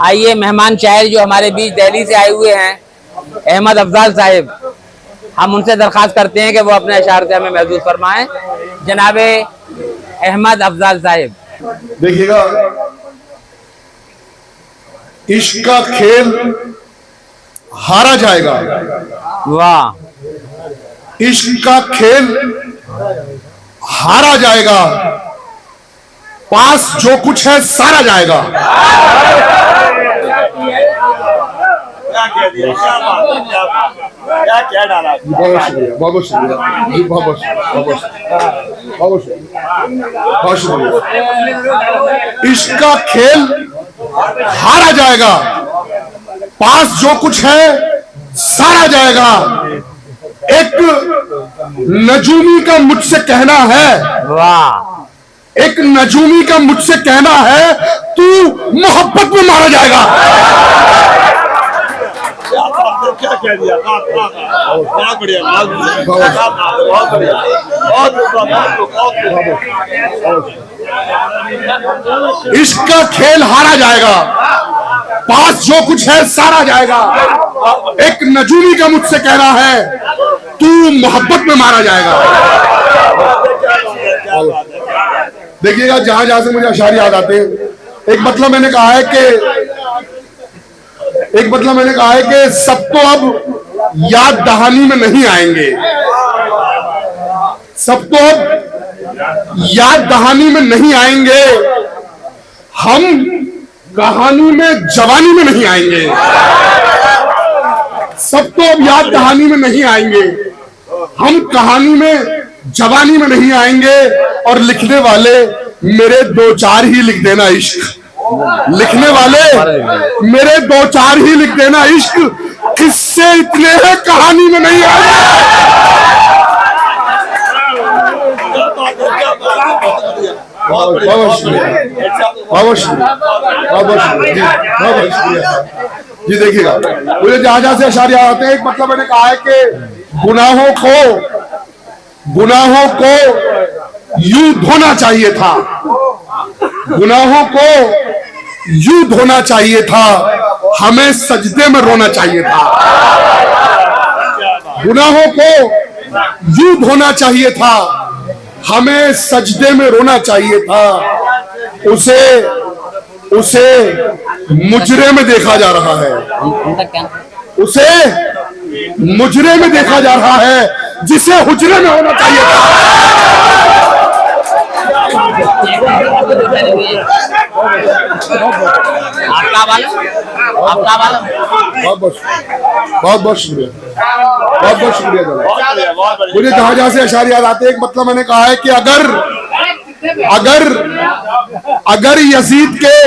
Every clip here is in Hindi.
आइए मेहमान शायर जो हमारे बीच दिल्ली से आए हुए हैं, अहमद अफजाल साहिब, हम उनसे दरख्वास्त करते हैं कि वो अपने अशार से हमें महसूस फरमाएं। जनाबे अहमद अफजाल साहिब। देखिएगा, इश्क का खेल हारा जाएगा। वाह। इश्क का खेल हारा जाएगा, पास जो कुछ है सारा जाएगा। क्या डाला? बहुत शुक्रिया, बहुत शुक्रिया जी, बहुत शुक्रिया। इश्क का खेल हारा जाएगा, पास जो कुछ है सारा जाएगा। एक नजूमी का मुझसे कहना है, वाह, एक नजूमी का मुझसे कहना है, तू मोहब्बत में मारा जाएगा। क्या कह दिया? बहुत बढ़िया, बहुत बढ़िया, इश्क का खेल हारा जाएगा, पास जो कुछ है सारा जाएगा। एक नजूमी का मुझसे कहना है, तू मोहब्बत में मारा जाएगा। देखिएगा, जहां जहां से मुझे अशार याद आते हैं, एक मतलब मैंने कहा है कि सब तो अब याद दहानी में नहीं आएंगे, सब तो अब याद दहानी में नहीं आएंगे, हम कहानी में जवानी में नहीं आएंगे। सब तो अब याद दहानी में नहीं आएंगे, हम कहानी में जवानी में नहीं आएंगे। और लिखने वाले मेरे दो चार ही लिख देना इश्क, लिखने वाले मेरे दो चार ही लिख देना इश्क, किससे इतने हैं कहानी में नहीं आएंगे। बहुत शुक्रिया जी। देखिएगा, मुझे जहां जहां से अशार याद आते हैं, एक मतलब मैंने कहा है कि गुनाहों को यूं धोना चाहिए था, गुनाहों को यूं धोना चाहिए था, हमें सजदे में रोना चाहिए था। गुनाहों को यूं धोना चाहिए था, हमें सजदे में रोना चाहिए था। उसे मुजरे में देखा जा रहा है, उसे मुजरे में देखा जा रहा है, जिसे हुजरे में होना चाहिए था। बहुत बहुत शुक्रिया, बहुत बहुत शुक्रिया। मुझे जहां जहां से अशार याद आते हैं, एक मतलब मैंने कहा है कि अगर यजीद के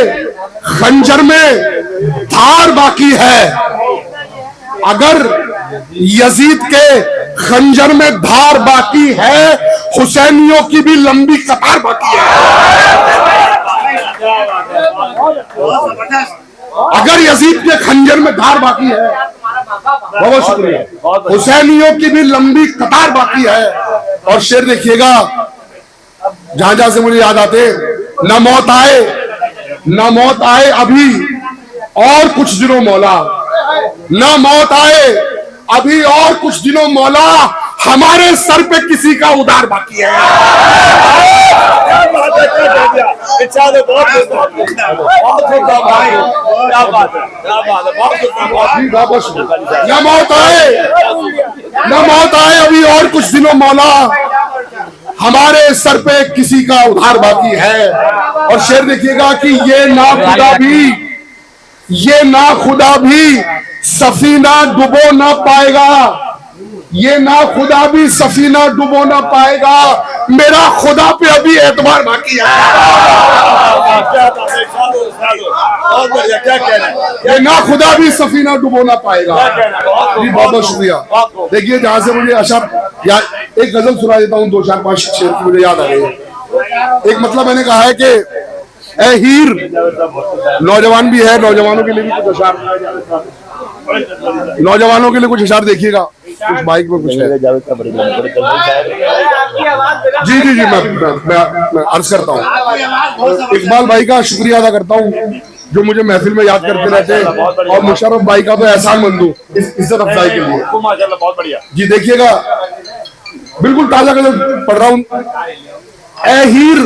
खंजर में धार बाकी है, अगर यजीद के खंजर में धार बाकी है, हुसैनियों की भी लंबी कतार बाकी है। अगर यजीद के खंजर में धार बाकी है, बहुत शुक्रिया, हुसैनियों की भी लंबी कतार बाकी है। और शेर देखिएगा, जहां जहां से मुझे याद आते, न मौत आए अभी और कुछ दिनों मौला, न मौत आए अभी और कुछ दिनों मौला, हमारे सर पे किसी का उधार बाकी है। न मौत आए अभी और कुछ दिनों मौला, हमारे सर पे किसी का उधार बाकी है। और शेर देखिएगा कि ये ना खुदा भी सफीना डुबो ना पाएगा, ये ना खुदा भी सफीना डुबो ना पाएगा, मेरा खुदा पे अभी एतबार बाकी है। ये ना खुदा भी सफीना डुबो ना पाएगा जी। बहुत बहुत शुक्रिया। देखिए, जहां से मुझे अशार एक गजल सुना देता हूँ, 2 4 5 शेर की मुझे याद आ रही है। एक मतलब मैंने कहा है कि ए हीर, नौजवान भी है, नौजवानों के लिए भी कुछ अशार, नौजवानों के लिए कुछ अशार देखिएगा, कुछ बाइक में कुछ है। जी जी जी, मैं अर्ज करता हूँ, इकबाल भाई का शुक्रिया अदा करता हूँ जो मुझे महफिल में याद करते रहते हैं, और मुशर्रफ भाई का तो एहसान मंद हूं इस इज्जत अफजाई के लिए। माशाल्लाह बहुत बढ़िया जी देखिएगा, बिल्कुल ताजा गजल पढ़ रहा हूं। ए हीर,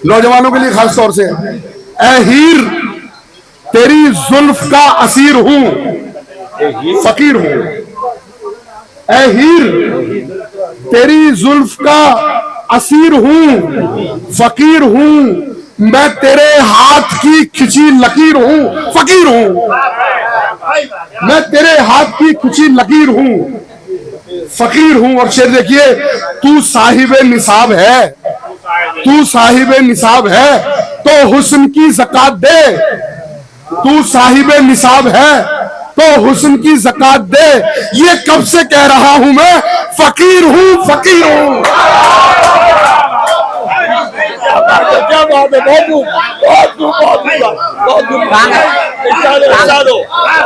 नौजवानों के लिए खास तौर से, ए हीर तेरी जुल्फ का असीर हूं, फकीर हूं। ए हीर तेरी जुल्फ का असीर हूं, फकीर हूं। मैं तेरे हाथ की खिंची लकीर हूं, फकीर हूं। मैं तेरे हाथ की खिंची लकीर हूं, फकीर हूं। और शेर देखिए, तू साहिबे निसाब है, तू साहिबे निसाब है तो हुस्न की ज़कात दे। तू साहिबे निसाब है तो हुस्न की ज़कात दे। ये कब से कह रहा हूं मैं, फकीर हूं, फकीर हूं। क्या बात है, बहुत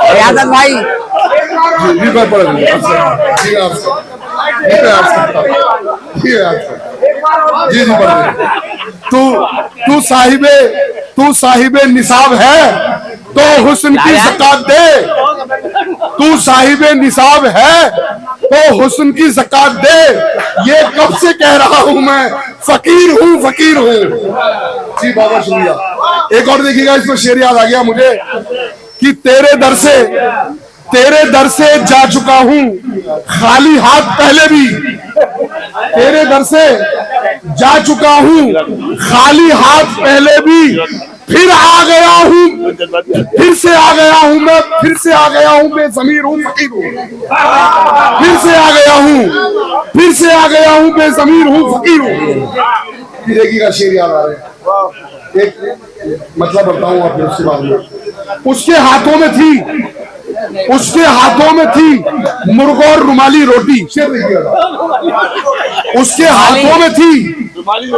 रियासत भाई जी तू साहिबे निसाब है तो हुस्न की ज़कात दे। तू साहिबे निसाब है तो हुस्न की ज़कात दे। ये कब से कह रहा हूं मैं, फकीर हूं, फकीर हूं। जी बाबा शुक्रिया। एक और देखिएगा, इसमें शेर याद आ गया मुझे कि तेरे दर से जा चुका हूं खाली हाथ पहले भी। तेरे दर से जा चुका हूं खाली हाथ पहले भी। फिर आ गया हूं, फिर से आ गया हूं मैं, फिर से आ गया हूं, बेज़मीर हूं, फकीर हूं। फिर से आ गया हूं, फिर से आ गया हूं, बेज़मीर हूं, फकीर हूं। देखिएगा शेर याद आ रहे हैं। एक मतलब बताऊं आप उसके बारे में। उसके हाथों में थी मुर्ग और रुमाली रोटी। शेर देखिएगा, उसके हाथों में थी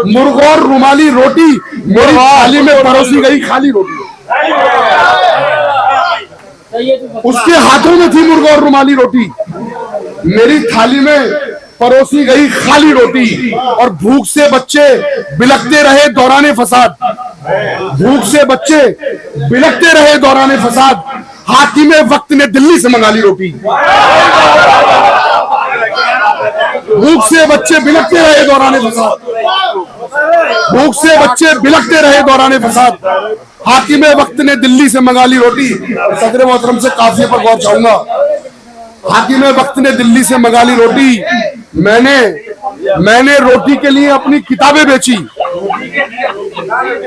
मुर्ग और रुमाली रोटी, मेरी थाली में परोसी गई खाली रोटी। उसके हाथों में थी मुर्ग और रुमाली रोटी, मेरी थाली में परोसी गई खाली रोटी। और भूख से बच्चे बिलखते रहे दौराने फसाद। भूख से बच्चे बिलखते रहे दौराने फसाद। हाकिमे वक्त ने दिल्ली से मंगा ली रोटी। भूख से बच्चे बिलखते रहे दौराने फसाद। भूख से बच्चे बिलखते रहे दौराने फसाद। हाकिमे वक्त ने दिल्ली से मंगा ली रोटी। सदर मोहतरम से काफिये पर गौर चाहूंगा। हाकिमे वक्त ने दिल्ली से मंगा ली रोटी। मैंने रोटी के लिए अपनी किताबें बेची।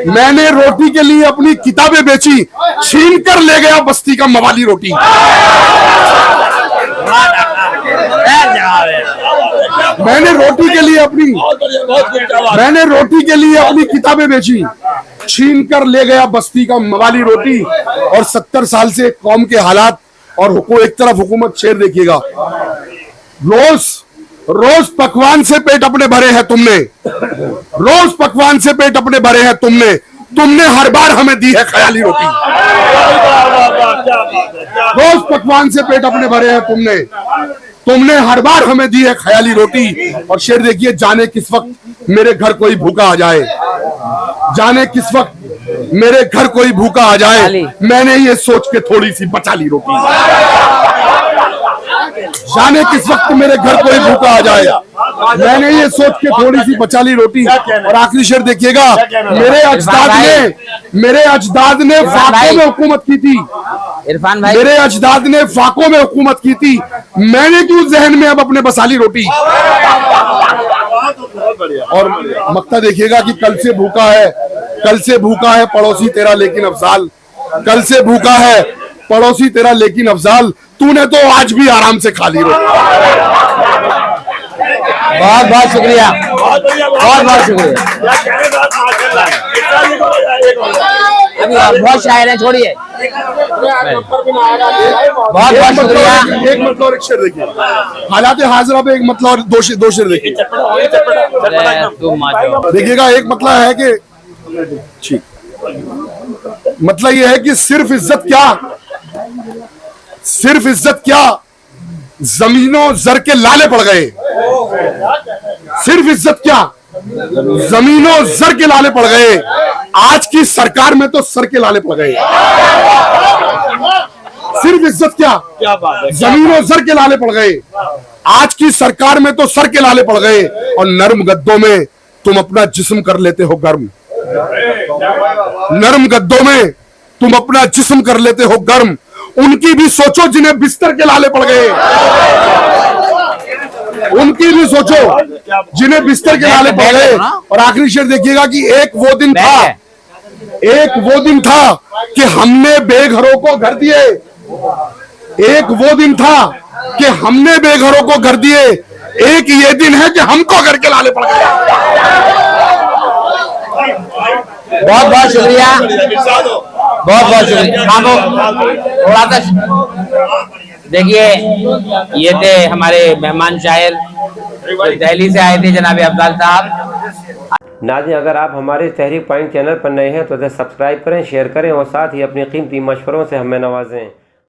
मैंने रोटी के लिए अपनी किताबें बेची, छीन कर ले गया बस्ती का मवाली रोटी। मैंने रोटी के लिए अपनी किताबें बेची, छीन कर ले गया बस्ती का मवाली रोटी। और 70 साल से कौम के हालात और एक तरफ हुकूमत। शेर देखिएगा, रोज पकवान से पेट अपने भरे हैं तुमने। रोज पकवान से पेट अपने भरे हैं तुमने हर बार हमें दी है ख्याली रोटी। रोज पकवान से पेट अपने भरे हैं तुमने हर बार हमें दी है ख्याली रोटी। और शेर देखिए, जाने किस वक्त मेरे घर कोई भूखा आ जाए। जाने किस वक्त मेरे घर कोई भूखा आ जाए, मैंने ये सोच के थोड़ी सी बचा ली रोटी। जाने किस वक्त मेरे घर कोई भूखा आ जाए, मैंने ये सोच के थोड़ी सी बचा ली रोटी। और आखिरी शेर देखिएगा, मेरे अजदाद ने फाकों में हुकूमत की थी। इरफान भाई, मेरे अजदाद ने फाकों में हुकूमत की थी, मैंने क्यों जहन में अब अपने बसा ली रोटी। और मक्ता देखिएगा कि कल से भूखा है पड़ोसी तेरा लेकिन अफजाल। कल से भूखा है पड़ोसी तेरा लेकिन अफजाल, तूने तो आज भी आराम से खा ली रोटी। बहुत बहुत शुक्रिया, बहुत बहुत शुक्रिया। अभी बहुत शायर हैं, छोड़िए। बहुत बहुत शुक्रिया। एक मतलब और एक शेर देखिए, हालात हाजिरा पे एक मतलब और दो शेर देखिए। देखिएगा, एक मतलब है कि मतलब ये है कि सिर्फ इज्जत क्या जमीनों जर के लाले पड़ गए। सिर्फ इज्जत क्या जमीनों जर के लाले पड़ गए। आज की सरकार में तो सर के लाले पड़ गए। सिर्फ इज्जत क्या बात है, जमीन और सर के लाले पड़ गए। आज की सरकार में तो सर के लाले पड़ गए और नर्म गद्दों में तुम अपना जिस्म कर लेते हो गर्म। नर्म गद्दों में तुम अपना जिस्म कर लेते हो गर्म। उनकी भी सोचो जिन्हें बिस्तर के लाले पड़ गए। उनकी भी सोचो जिन्हें बिस्तर के लाले पड़ गए। और आखिरी शेर देखिएगा कि एक वो दिन था कि हमने बेघरों को घर दिए। एक वो दिन था कि हमने बेघरों को घर दिए। एक ये दिन है कि हमको घर के लाले पड़ गए। बहुत बहुत शुक्रिया, बहुत बहुत शुक्रिया। थोड़ा सा देखिए, ये थे हमारे मेहमान शायर दिल्ली से आए थे, जनाब अफजाल साहब। नाज़रीन, अगर आप हमारे तहरीक पॉइंट चैनल पर नए हैं तो इसे सब्सक्राइब करें, शेयर करें और साथ ही अपनी कीमती मशवरों से हमें नवाजें।